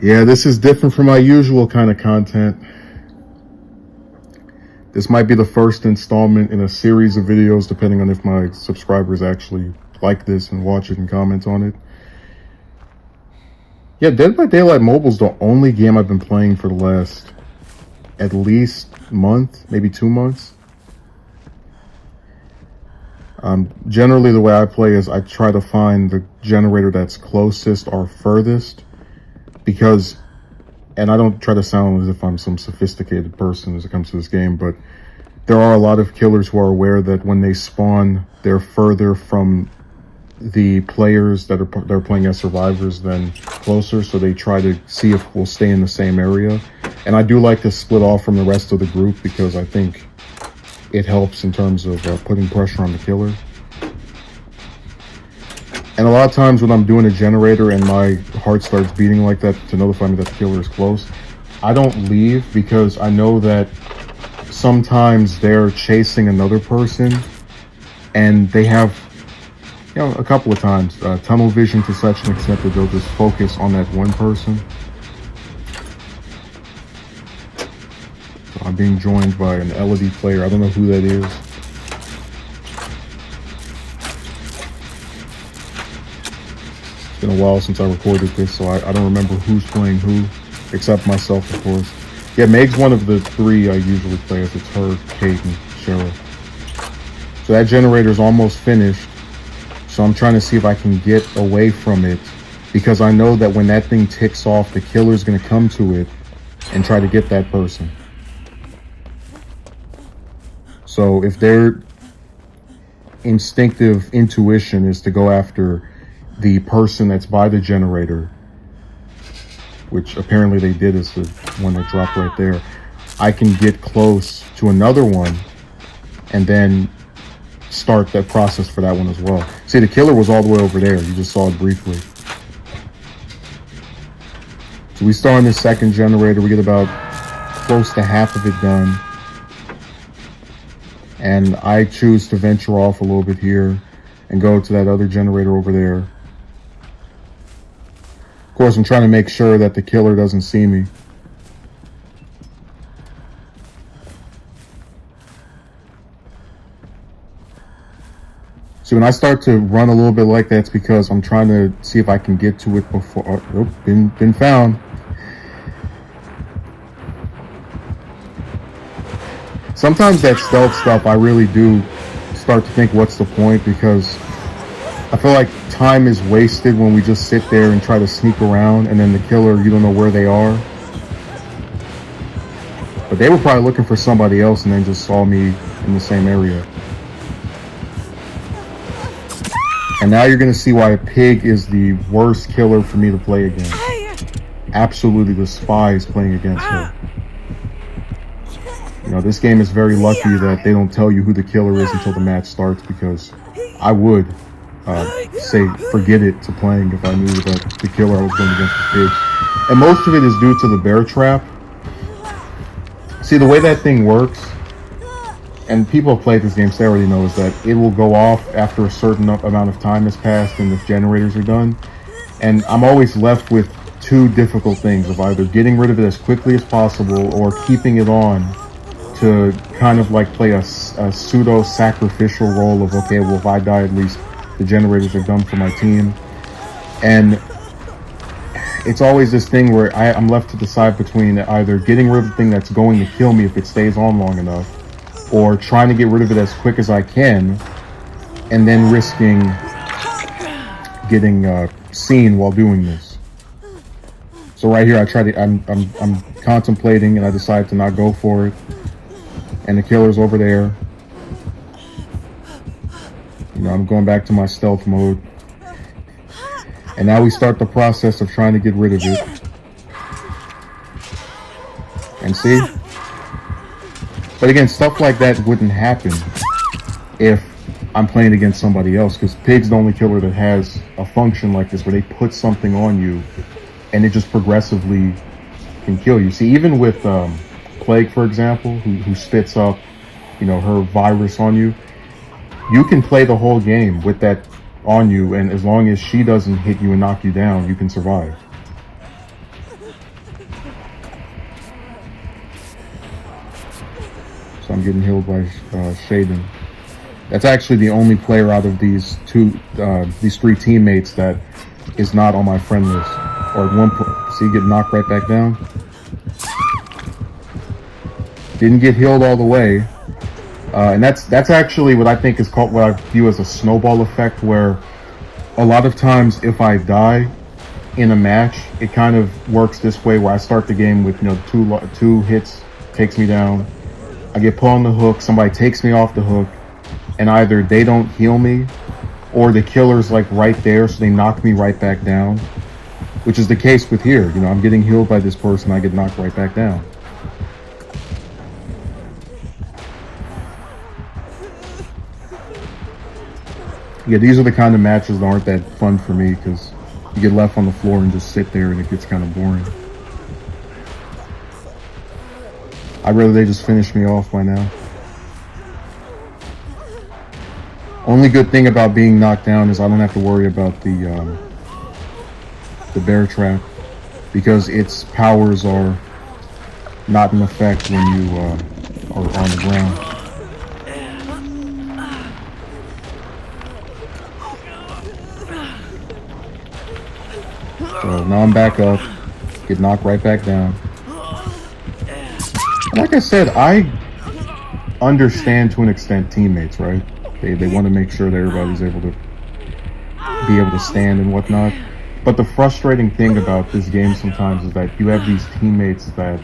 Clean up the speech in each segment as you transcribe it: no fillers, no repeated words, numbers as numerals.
Yeah, this is different from my usual kind of content. This might be the first installment in a series of videos, depending on if my subscribers actually like this and watch it and comment on it. Yeah, Dead by Daylight Mobile is the only game I've been playing for the last at least month, maybe 2 months. Generally, the way I play is I try to find the generator that's closest or furthest, because, and I don't try to sound as if I'm some sophisticated person as it comes to this game, but there are a lot of killers who are aware that when they spawn, they're further from the players that are playing as survivors than closer, so they try to see if we'll stay in the same area. And I do like to split off from the rest of the group because I think it helps in terms of putting pressure on the killer. And a lot of times when I'm doing a generator and my heart starts beating like that to notify me that the killer is close, I don't leave, because I know that sometimes they're chasing another person and they have, you know, a couple of times tunnel vision to such an extent that they'll just focus on that one person. So I'm being joined by an LED player. I don't know who that is. It's been a while since I recorded this, so I don't remember who's playing who, except myself, of course. Yeah, Meg's one of the 3 I usually play as. It's her, Kate, and Cheryl. So that generator's almost finished. So I'm trying to see if I can get away from it, because I know that when that thing ticks off, the killer's going to come to it and try to get that person. So if their instinctive intuition is to go after the person that's by the generator, which apparently they did, is the one that dropped right there, I can get close to another one and then start that process for that one as well. See, the killer was all the way over there. You just saw it briefly. So we start on this second generator. We get about close to half of it done. And I choose to venture off a little bit here and go to that other generator over there. Of course, I'm trying to make sure that the killer doesn't see me. So when I start to run a little bit like that, it's because I'm trying to see if I can get to it before. Oh, been found. Sometimes that stealth stuff, I really do start to think, what's the point? Because I feel like time is wasted when we just sit there and try to sneak around, and then the killer, you don't know where they are. But they were probably looking for somebody else and then just saw me in the same area. And now you're going to see why a pig is the worst killer for me to play against. Absolutely despise playing against her. You know, this game is very lucky that they don't tell you who the killer is until the match starts, because I would say forget it to playing if I knew that the killer I was going against was pig. And most of it is due to the bear trap. See, the way that thing works, and people have played this game, so they already know, is that it will go off after a certain amount of time has passed and the generators are done. And I'm always left with 2 difficult things, of either getting rid of it as quickly as possible or keeping it on to kind of like play a pseudo-sacrificial role of, okay, well, if I die, at least the generators are done for my team. And it's always this thing where I'm left to decide between either getting rid of the thing that's going to kill me if it stays on long enough, or trying to get rid of it as quick as I can, and then risking getting seen while doing this. So right here, I'm contemplating, and I decide to not go for it. And the killer's over there. You know, I'm going back to my stealth mode. And now we start the process of trying to get rid of it. And see? But again, stuff like that wouldn't happen if I'm playing against somebody else, because Pig's the only killer that has a function like this where they put something on you and it just progressively can kill you. See, even with Plague, for example, who spits up, you know, her virus on you, you can play the whole game with that on you, and as long as she doesn't hit you and knock you down, you can survive. So I'm getting healed by Shaden. That's actually the only player out of these three teammates that is not on my friend list. Or see, get knocked right back down. Didn't get healed all the way. And that's actually what I think is called, what I view as a snowball effect, where a lot of times if I die in a match, it kind of works this way, where I start the game with, you know, two hits, takes me down. I get put on the hook, somebody takes me off the hook, and either they don't heal me, or the killer's like right there, so they knock me right back down, which is the case with here. You know, I'm getting healed by this person, I get knocked right back down. Yeah, these are the kind of matches that aren't that fun for me, because you get left on the floor and just sit there and it gets kind of boring. I'd rather they just finish me off by now. Only good thing about being knocked down is I don't have to worry about the bear trap, because its powers are not in effect when you are on the ground. So now I'm back up, get knocked right back down. Like I said, I understand to an extent teammates, right? They want to make sure that everybody's able to stand and whatnot. But the frustrating thing about this game sometimes is that you have these teammates that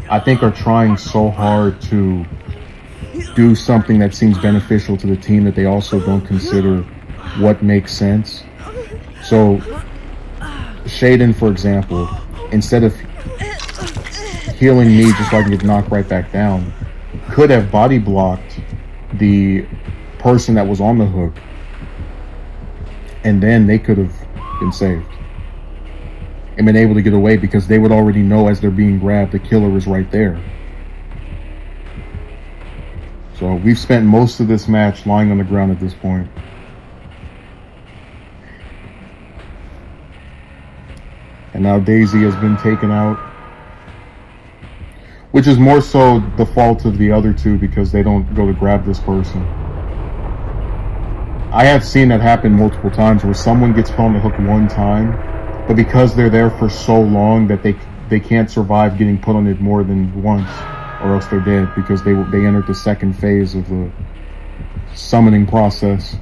I think are trying so hard to do something that seems beneficial to the team that they also don't consider what makes sense. So Shaden, for example, instead of healing me just so I can get knocked right back down, could have body blocked the person that was on the hook, and then they could have been saved and been able to get away, because they would already know as they're being grabbed the killer is right there. So we've spent most of this match lying on the ground at this point. And now Daisy has been taken out, which is more so the fault of the other two, because they don't go to grab this person. I have seen that happen multiple times, where someone gets put on the hook one time, but because they're there for so long that they can't survive getting put on it more than once, or else they're dead, because they entered the second phase of the summoning process.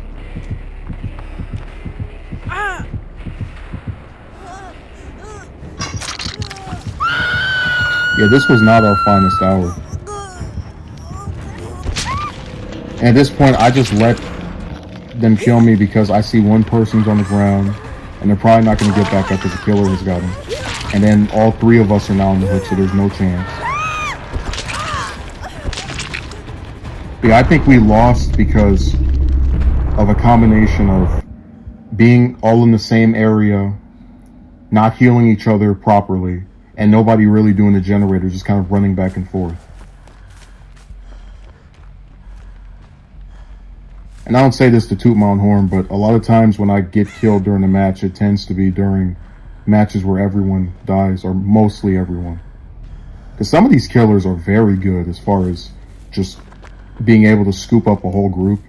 Yeah, this was not our finest hour. And at this point, I just let them kill me, because I see one person's on the ground, and they're probably not going to get back up because the killer has got him. And then all three of us are now on the hook, so there's no chance. Yeah, I think we lost because of a combination of being all in the same area, not healing each other properly, and nobody really doing the generator, just kind of running back and forth. And I don't say this to toot my own horn, but a lot of times when I get killed during a match, it tends to be during matches where everyone dies, or mostly everyone. Because some of these killers are very good as far as just being able to scoop up a whole group.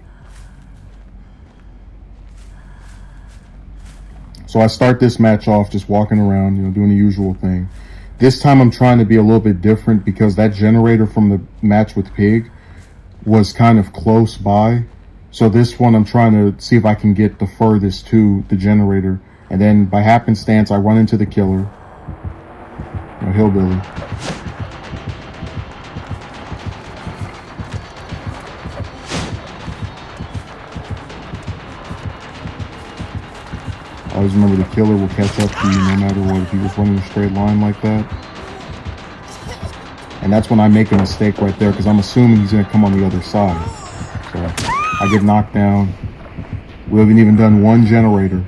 So I start this match off just walking around, you know, doing the usual thing. This time I'm trying to be a little bit different, because that generator from the match with Pig was kind of close by. So this one I'm trying to see if I can get the furthest to the generator. And then by happenstance, I run into the killer, Hillbilly. I always remember the killer will catch up to you no matter what, if he was running a straight line like that. And that's when I make a mistake right there, because I'm assuming he's going to come on the other side. So I get knocked down. We haven't even done one generator.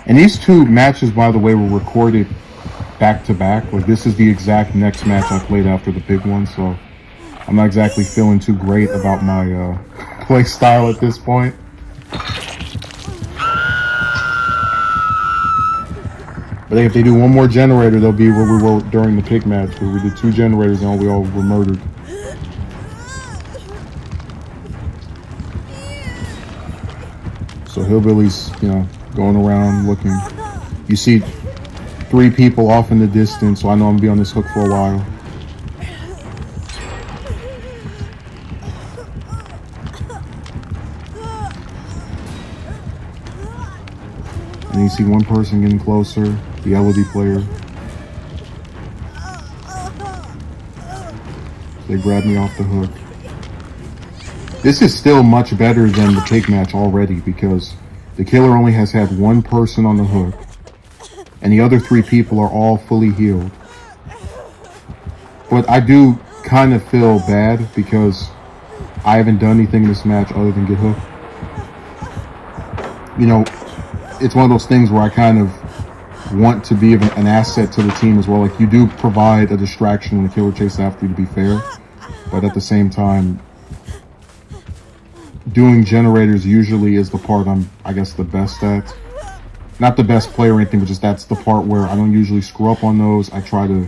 And these two matches, by the way, were recorded back to back. Like, this is the exact next match I played after the big one, so I'm not exactly feeling too great about my play style at this point. But if they do one more generator, they'll be where we were during the pick match, where we did 2 generators and we all were murdered. So Hillbilly's, going around looking. You see 3 people off in the distance, so I know I'm gonna be on this hook for a while. And you see one person getting closer, the LED player. They grabbed me off the hook. This is still much better than the pick match already, because the killer only has had 1 person on the hook, and the other 3 people are all fully healed. But I do kind of feel bad because I haven't done anything in this match other than get hooked. It's one of those things where I kind of want to be an asset to the team as well. Like, you do provide a distraction when the killer chases after you, to be fair, but at the same time, doing generators usually is the part I'm, I guess, the best at. Not the best player or anything, but just that's the part where I don't usually screw up on those. I try to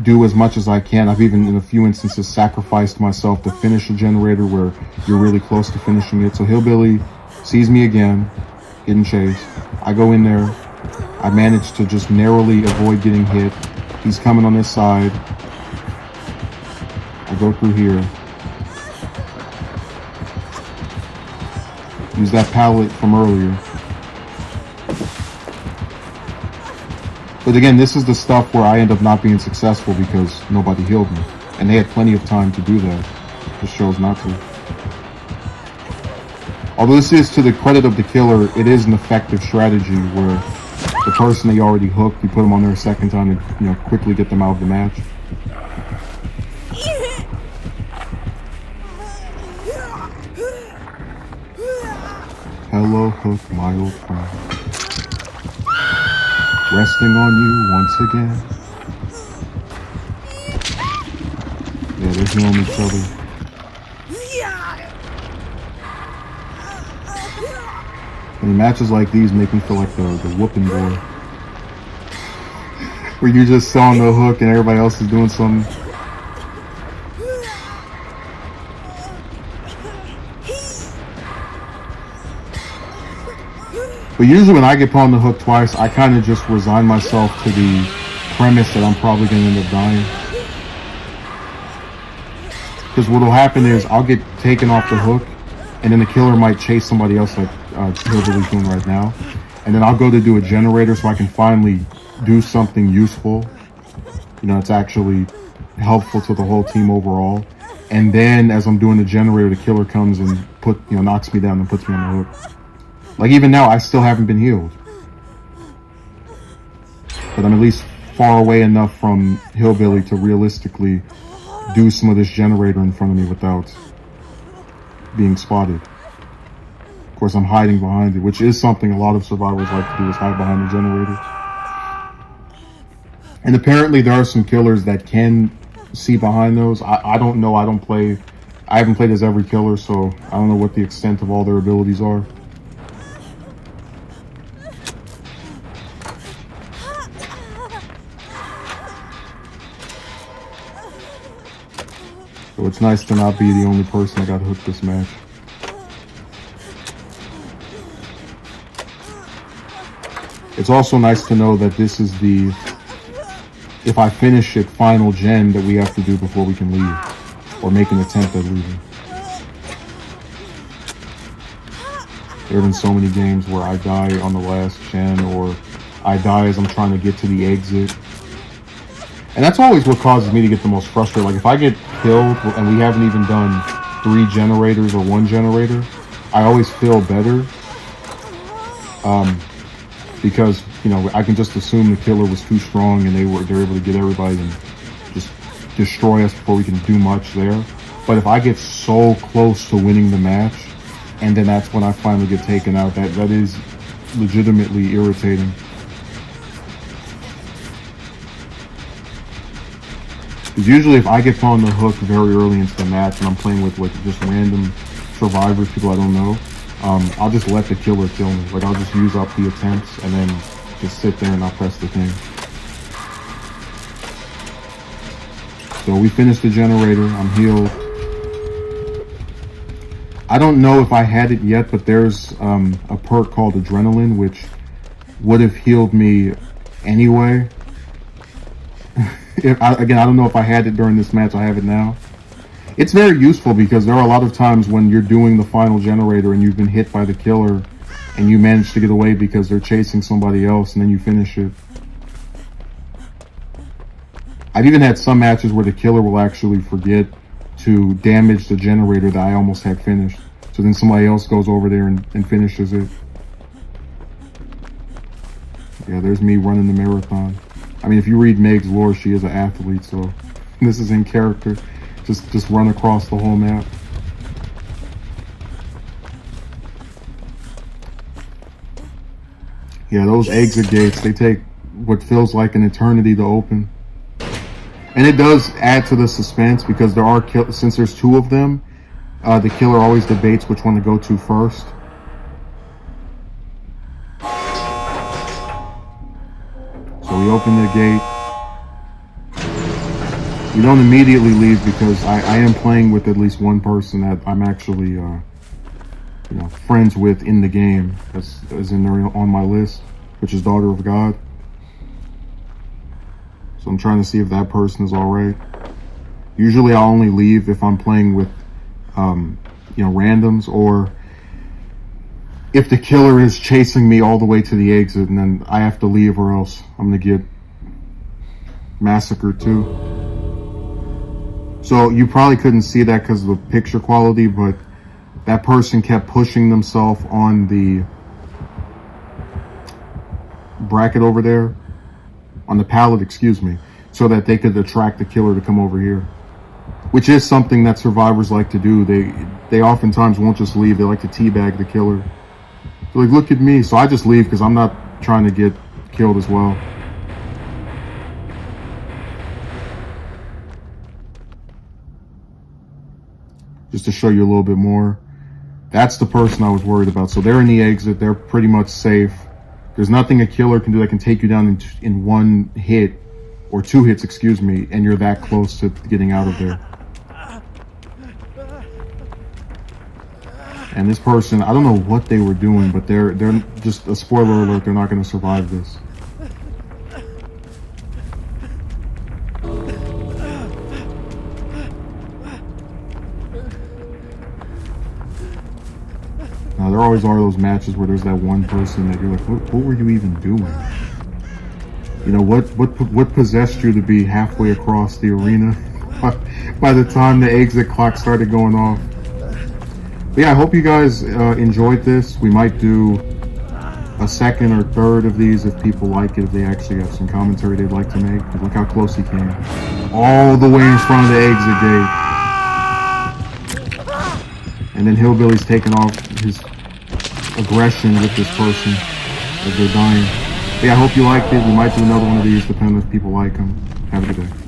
do as much as I can. I've even, in a few instances, sacrificed myself to finish a generator where you're really close to finishing it. So Hillbilly sees me again, getting chased. I go in there. I manage to just narrowly avoid getting hit. He's coming on this side. I go through here. Use that pallet from earlier. But again, this is the stuff where I end up not being successful because nobody healed me. And they had plenty of time to do that. Just chose not to. Although this is to the credit of the killer, it is an effective strategy where the person they already hooked, you put them on there a second time to, quickly get them out of the match. Hello, Hook, my old friend. Resting on you once again. Yeah, they're healing each other. And matches like these make me feel like the whooping boy. Where you're just on the hook and everybody else is doing something. But usually when I get put on the hook twice, I kind of just resign myself to the premise that I'm probably going to end up dying. Because what will happen is I'll get taken off the hook, and then the killer might chase somebody else like Hillbilly's doing right now. And then I'll go to do a generator so I can finally do something useful. It's actually helpful to the whole team overall. And then as I'm doing the generator, the killer comes and knocks me down and puts me on the hook. Like, even now, I still haven't been healed. But I'm at least far away enough from Hillbilly to realistically do some of this generator in front of me without being spotted. Of course, I'm hiding behind it, which is something a lot of survivors like to do, is hide behind the generator. And apparently there are some killers that can see behind those. I don't know. I haven't played as every killer, so I don't know what the extent of all their abilities are. So it's nice to not be the only person that got hooked this match. It's also nice to know that this is the, if I finish it, final gen that we have to do before we can leave, or make an attempt at leaving. There have been so many games where I die on the last gen, or I die as I'm trying to get to the exit. And that's always what causes me to get the most frustrated. Like, if I get killed and we haven't even done 3 generators or 1 generator, I always feel better. Because, I can just assume the killer was too strong and they're able to get everybody and just destroy us before we can do much there. But if I get so close to winning the match, and then that's when I finally get taken out, that is legitimately irritating. Because usually if I get put on the hook very early into the match and I'm playing with just random survivors, people I don't know, I'll just let the killer kill me. Like, I'll just use up the attempts and then just sit there and I'll press the thing. So we finished the generator. I'm healed. I don't know if I had it yet, but there's a perk called Adrenaline, which would have healed me anyway. Again, I don't know if I had it during this match. I have it now. It's very useful because there are a lot of times when you're doing the final generator and you've been hit by the killer and you manage to get away because they're chasing somebody else, and then you finish it. I've even had some matches where the killer will actually forget to damage the generator that I almost had finished. So then somebody else goes over there and finishes it. Yeah, there's me running the marathon. I mean, if you read Meg's lore, she is an athlete, so this is in character. Just run across the whole map. Yeah, those exit gates, they take what feels like an eternity to open. And it does add to the suspense because there are, since there's two of them, the killer always debates which one to go to first. So we open the gate. We don't immediately leave because I am playing with at least one person that I'm actually, you know, friends with in the game. That's in there on my list, which is Daughter of God. So I'm trying to see if that person is all right. Usually I'll only leave if I'm playing with, you know, randoms, or if the killer is chasing me all the way to the exit and then I have to leave or else I'm gonna get massacred too. So you probably couldn't see that because of the picture quality, but that person kept pushing themselves on the bracket over there, on the pallet, excuse me, so that they could attract the killer to come over here, which is something that survivors like to do. They oftentimes won't just leave. They like to teabag the killer. They're like, look at me. So I just leave because I'm not trying to get killed as well. Just to show you a little bit more. That's the person I was worried about. So they're in the exit. They're pretty much safe. There's nothing a killer can do that can take you down in one hit, or two hits, excuse me, and you're that close to getting out of there. And this person, I don't know what they were doing, but they're just, a spoiler alert, they're not going to survive this. Now, there always are those matches where there's that one person that you're like, what were you even doing? You know, what possessed you to be halfway across the arena by the time the exit clock started going off? But yeah, I hope you guys enjoyed this. We might do a second or third of these if people like it, if they actually have some commentary they'd like to make. Look how close he came. All the way in front of the exit gate. And then Hillbilly's taking off his aggression with this person as they're dying. But yeah, I hope you liked it. We might do another one of these depending if people like them. Have a good day.